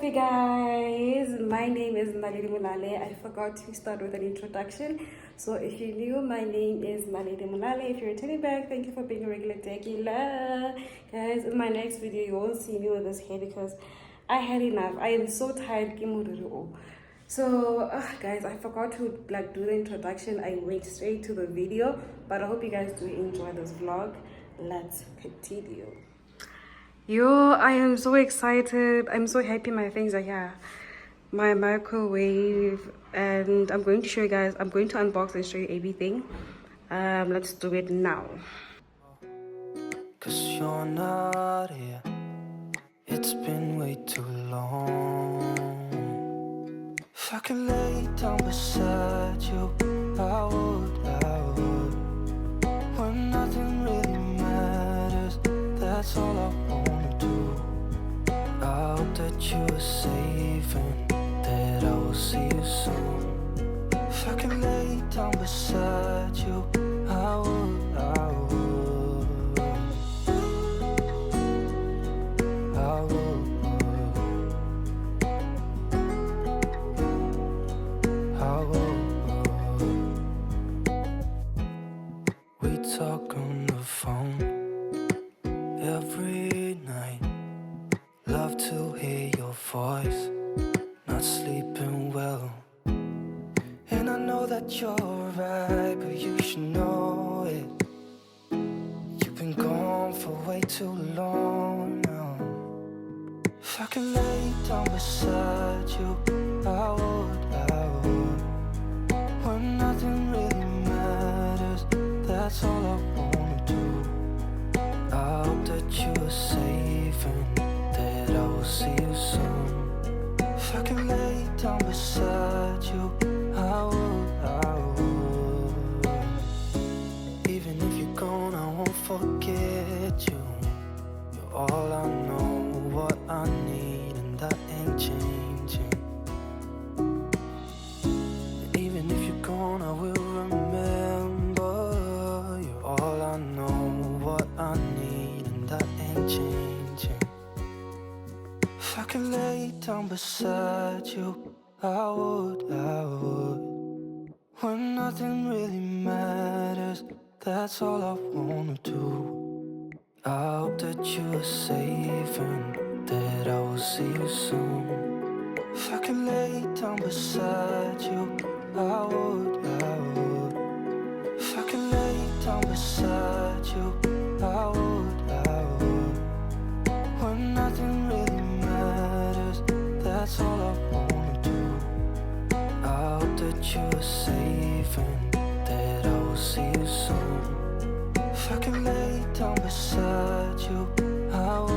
Okay guys, my name is Naledi Mulale. I forgot to start with an introduction. So if you're new, my name is Naledi Mulale. If you're returning back, thank you for being a regular tequila. Guys, in my next video, you won't see me with this hair because I had enough. I am so tired. So guys, I forgot to do the introduction. I went straight to the video, but I hope you guys do enjoy this vlog. Let's continue. Yo, I am so excited. I'm so happy my things are here. My microwave, and I'm going to show you guys. I'm going to unbox and show you everything. Let's do it now. 'Cause you're not here. It's been way too long. If I could lay down beside you, I would. When nothing really matters, that's all I wanna do. I hope that you are safe and that I will see you soon. If I could lay down beside you, I would. We talk on the phone every night. Love to hear your voice. Not sleeping well. And I know that you're right, but you should know it. You've been gone for way too long now. If I could lay down beside you, I would. When nothing really matters, that's all I wanna do. I hope that you are safe and that I will see you soon. If I can lay down beside you, I would. Even if you're gone, I won't forget you. You're all I know, what I need, and that ain't changing. And even if you're gone, I will remember. You're all I know, what I need, and that ain't changing. If I could lay down beside you, I would. When nothing really matters, that's all I wanna do. I hope that you are safe and that I will see you soon. If I could lay down beside you, I would. If I could lay down beside you, I would. When nothing really matters, that's all I wanna do. I hope that you are safe and that I will see you soon. If I could lay down beside you, I would.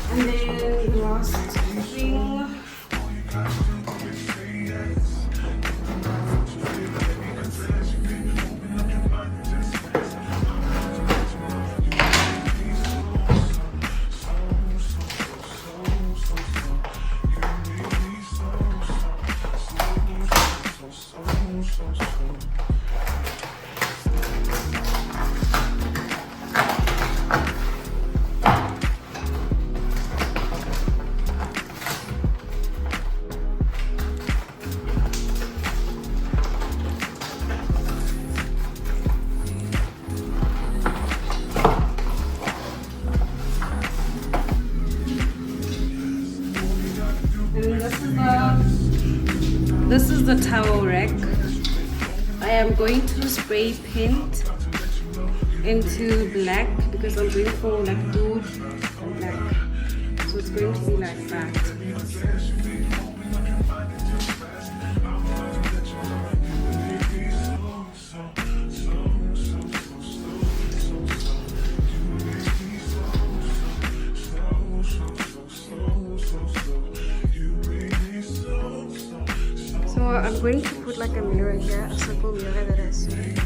And then last thing, this is the towel rack. I am going to spray paint into black because I'm going for like nude and black, so it's going to be like that. So I'm going to put like a mirror here, a circle mirror that I see.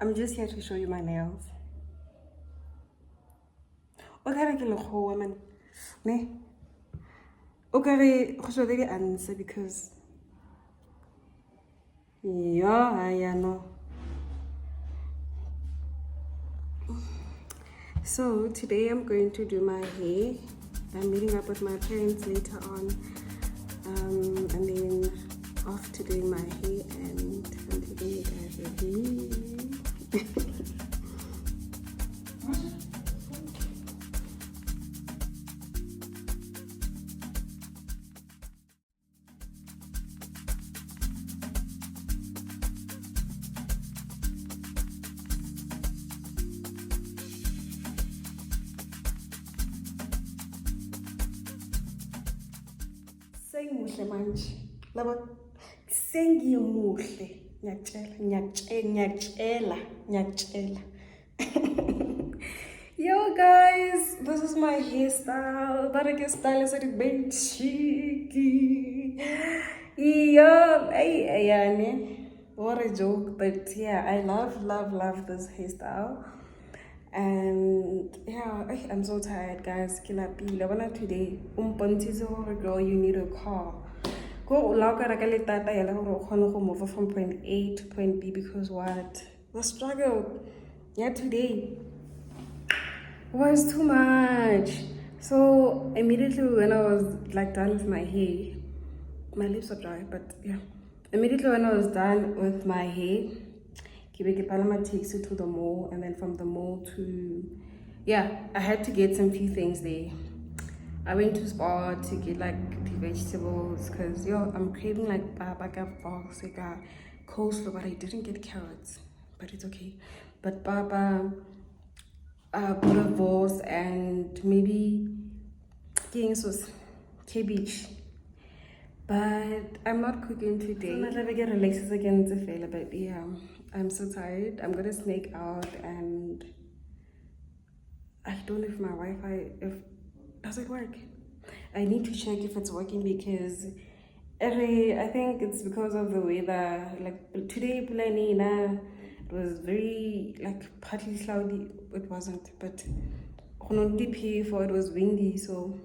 I'm just here to show you my nails. Okay, man. Ne? Okay, I answer because yeah, no. So today I'm going to do my hair. I'm meeting up with my parents later on, and then after doing my hair, and I'm taking you guys with me. Sengimuhle manje. Laba sengimuhle. Ngiyakutshela. Yo guys, this is my hairstyle. That style is like big cheeky. Yo, hey, what a joke, but yeah, I love this hairstyle. And yeah, I'm so tired, guys. Today, girl, you need a car. Go move from point A to point B because what? The struggle. Yeah, today was too much. So immediately when I was like done with my hair, my lips are dry, but yeah. Immediately when I was done with my hair, Palama takes you to the mall, and then from the mall to, yeah, I had to get some few things there. I went to Spar to get like the vegetables because I'm craving like baba coleslaw, but I didn't get carrots, but it's okay. But baba, butterballs, and maybe getting sauce, cabbage. But I'm not cooking today. I'm not ever get relaxed again to fail, but yeah, I'm so tired. I'm gonna sneak out, and I don't know if my Wi-Fi does it work. I need to check if it's working because I think it's because of the weather. Like today, it was very like partly cloudy. It wasn't, but it was windy, so.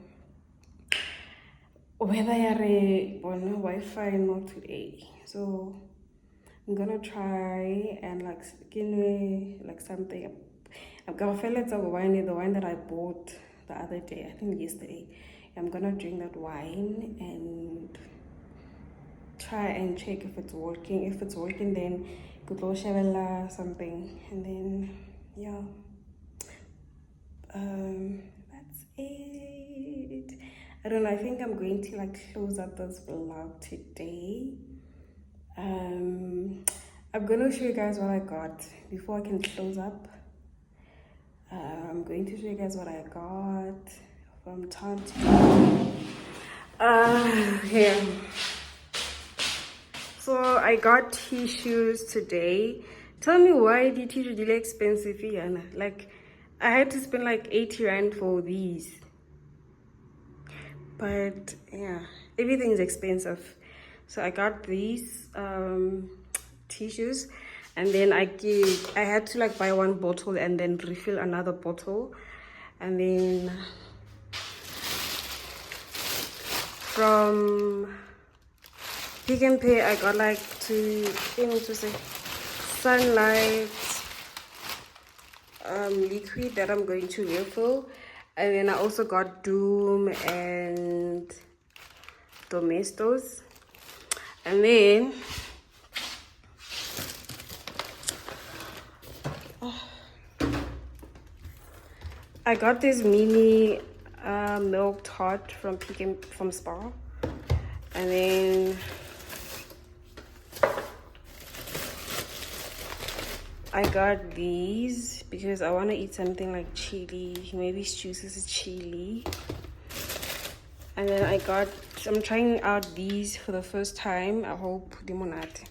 Whether you're on Wi-Fi not today, so I'm gonna try and like skin like something. I'm gonna feel it's the wine that I bought the other day, I think yesterday. I'm gonna drink that wine and try and check if it's working. If it's working, then go something, and then yeah, that's it. I don't know, I think I'm going to like close up this vlog today. I'm gonna show you guys what I got before I can close up. I'm going to show you guys what I got from time to time. Here. So I got tissues today. Tell me why the tissues really expensive, Yana. Like I had to spend like 80 rand for these. But yeah, everything's expensive. So I got these tissues, and then I had to like buy one bottle and then refill another bottle, and then from Pick and Pay I got like sunlight liquid that I'm going to refill. And then I also got Doom and Domestos. And then I got this mini milk tart from Spar. And then I got these because I want to eat something like chili, maybe juices chili. And then I'm trying out these for the first time. I hope limonade.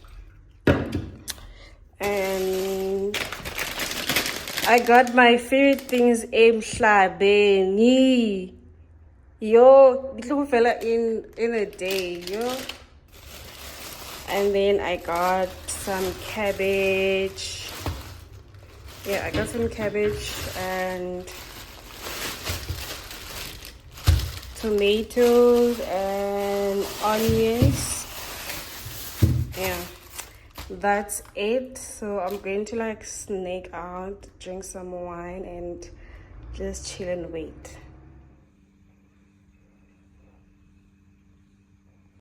And I got my favorite things emhlabeni. Yo, little fella in a day, yo. And then I got some cabbage. yeah, I got some cabbage and tomatoes and onions. Yeah, that's it. So I'm going to like sneak out, drink some wine, and just chill and wait.